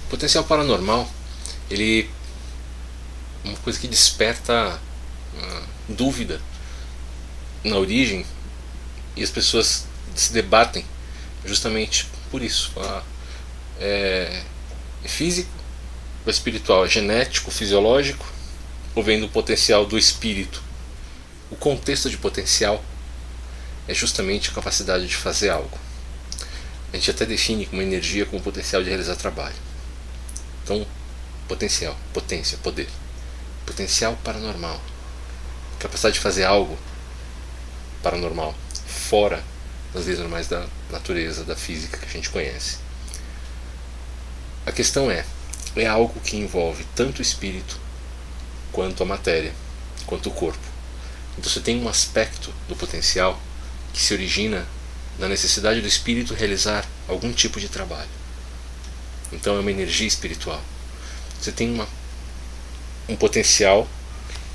O potencial paranormal, ele é uma coisa que desperta dúvida na origem, e as pessoas se debatem justamente por isso. É físico ou espiritual? É genético, fisiológico, ou vem do potencial do espírito? O contexto de potencial é justamente a capacidade de fazer algo. A gente até define como energia como potencial de realizar trabalho. Então, potencial, potência, poder. Potencial paranormal, capacidade de fazer algo paranormal, fora das leis normais da natureza, da física que a gente conhece. A questão é algo que envolve tanto o espírito quanto a matéria, quanto o corpo. Então você tem um aspecto do potencial que se origina na necessidade do espírito realizar algum tipo de trabalho. Então é uma energia espiritual. Você tem um potencial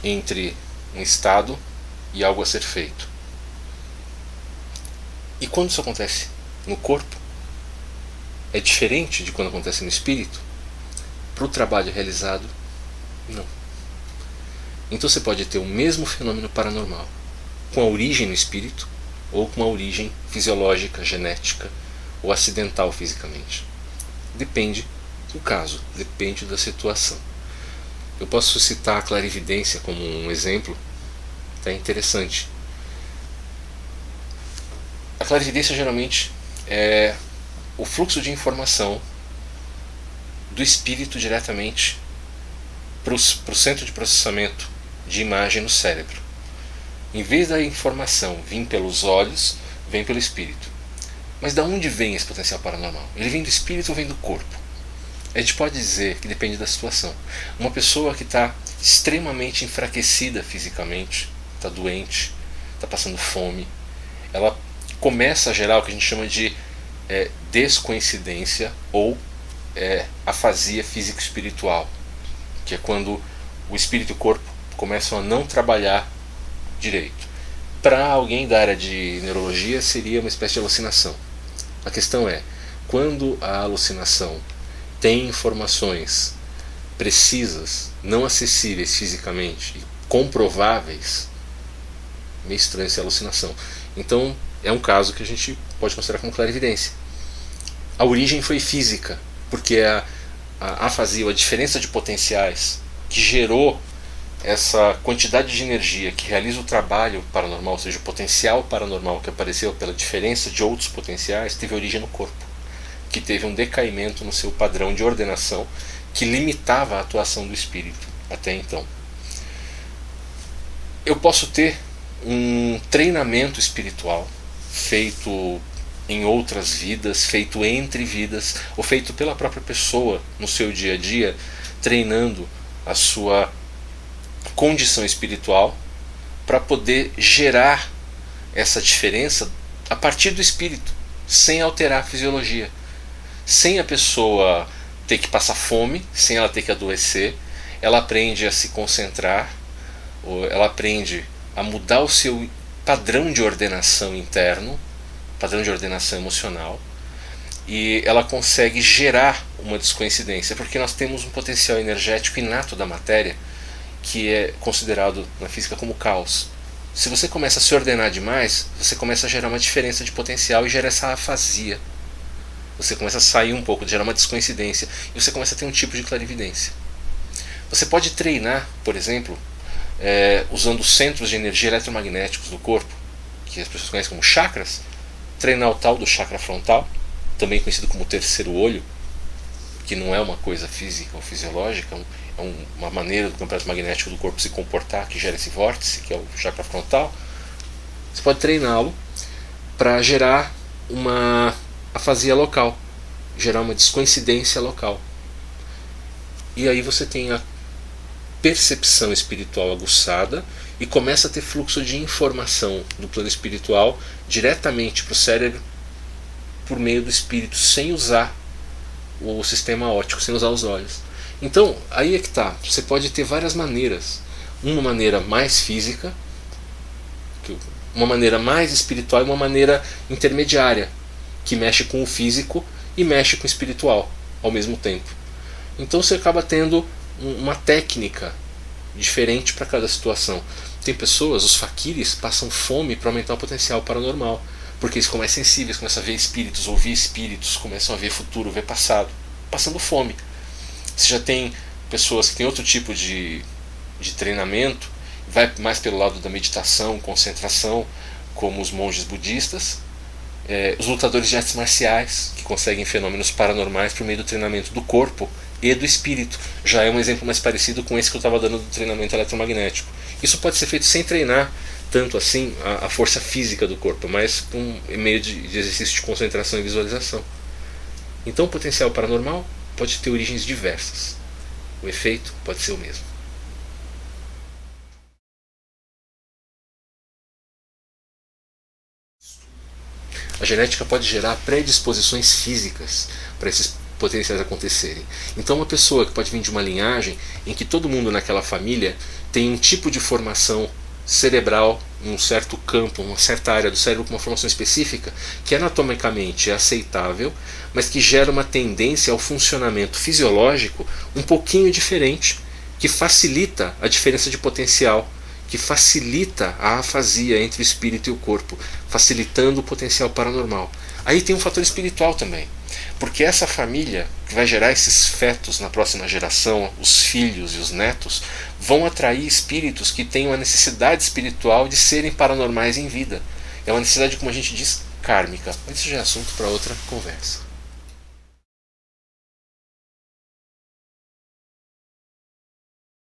entre um estado e algo a ser feito. E quando isso acontece no corpo, é diferente de quando acontece no espírito? Para o trabalho realizado, não. Então você pode ter o mesmo fenômeno paranormal, com a origem no espírito, ou com a origem fisiológica, genética, ou acidental fisicamente. Depende do caso, depende da situação. Eu posso citar a clarividência como um exemplo, é interessante. A clarividência geralmente é o fluxo de informação do espírito diretamente para o centro de processamento de imagem no cérebro. Em vez da informação vir pelos olhos, vem pelo espírito. Mas de onde vem esse potencial paranormal? Ele vem do espírito ou vem do corpo? A gente pode dizer que depende da situação. Uma pessoa que está extremamente enfraquecida fisicamente, está doente, está passando fome, ela começa a gerar o que a gente chama de descoincidência ou afasia físico-espiritual, que é quando o espírito e o corpo começam a não trabalhar direito. Para alguém da área de neurologia seria uma espécie de alucinação. A questão é, quando a alucinação tem informações precisas, não acessíveis fisicamente e comprováveis, meio estranho essa alucinação. Então é um caso que a gente pode considerar como clarividência. A origem foi física, porque a afasia, a diferença de potenciais que gerou essa quantidade de energia que realiza o trabalho paranormal, ou seja, o potencial paranormal que apareceu pela diferença de outros potenciais, teve origem no corpo, que teve um decaimento no seu padrão de ordenação que limitava a atuação do espírito até então. Eu posso ter um treinamento espiritual feito em outras vidas, feito entre vidas, ou feito pela própria pessoa no seu dia a dia, treinando a sua condição espiritual para poder gerar essa diferença a partir do espírito, sem alterar a fisiologia, sem a pessoa ter que passar fome, sem ela ter que adoecer. Ela aprende a se concentrar, ela aprende a mudar o seu padrão de ordenação interno, padrão de ordenação emocional, e ela consegue gerar uma descoincidência, porque nós temos um potencial energético inato da matéria que é considerado na física como caos. Se você começa a se ordenar demais, você começa a gerar uma diferença de potencial e gera essa afasia. Você começa a sair um pouco, gerar uma descoincidência, e você começa a ter um tipo de clarividência. Você pode treinar, por exemplo, usando centros de energia eletromagnéticos do corpo, que as pessoas conhecem como chakras, treinar o tal do chakra frontal, também conhecido como terceiro olho, que não é uma coisa física ou fisiológica, é uma maneira do campo magnético do corpo se comportar que gera esse vórtice, que é o chakra frontal. Você pode treiná-lo para gerar uma afasia local, gerar uma descoincidência local. E aí você tem a percepção espiritual aguçada e começa a ter fluxo de informação do plano espiritual diretamente para o cérebro por meio do espírito, sem usar o sistema óptico, sem usar os olhos. Então, aí é que está. Você pode ter várias maneiras. Uma maneira mais física, uma maneira mais espiritual e uma maneira intermediária, que mexe com o físico e mexe com o espiritual ao mesmo tempo. Então você acaba tendo uma técnica diferente para cada situação. Tem pessoas, os faquires, passam fome para aumentar o potencial paranormal, porque eles ficam mais sensíveis, começam a ver espíritos, ouvir espíritos, começam a ver futuro, ver passado, passando fome. Você já tem pessoas que têm outro tipo de treinamento, vai mais pelo lado da meditação, concentração, como os monges budistas, os lutadores de artes marciais, que conseguem fenômenos paranormais por meio do treinamento do corpo e do espírito. Já é um exemplo mais parecido com esse que eu estava dando do treinamento eletromagnético. Isso pode ser feito sem treinar tanto assim a força física do corpo, mas com meio de exercício de concentração e visualização. Então o potencial paranormal pode ter origens diversas. O efeito pode ser o mesmo. A genética pode gerar predisposições físicas para esses potenciais acontecerem. Então uma pessoa que pode vir de uma linhagem em que todo mundo naquela família tem um tipo de formação cerebral, um certo campo, uma certa área do cérebro com uma formação específica, que anatomicamente é aceitável, mas que gera uma tendência ao funcionamento fisiológico um pouquinho diferente, que facilita a diferença de potencial, que facilita a afasia entre o espírito e o corpo, facilitando o potencial paranormal. Aí tem um fator espiritual também, porque essa família que vai gerar esses fetos na próxima geração, os filhos e os netos, vão atrair espíritos que têm uma necessidade espiritual de serem paranormais em vida. É uma necessidade, como a gente diz, kármica. Mas isso já é assunto para outra conversa.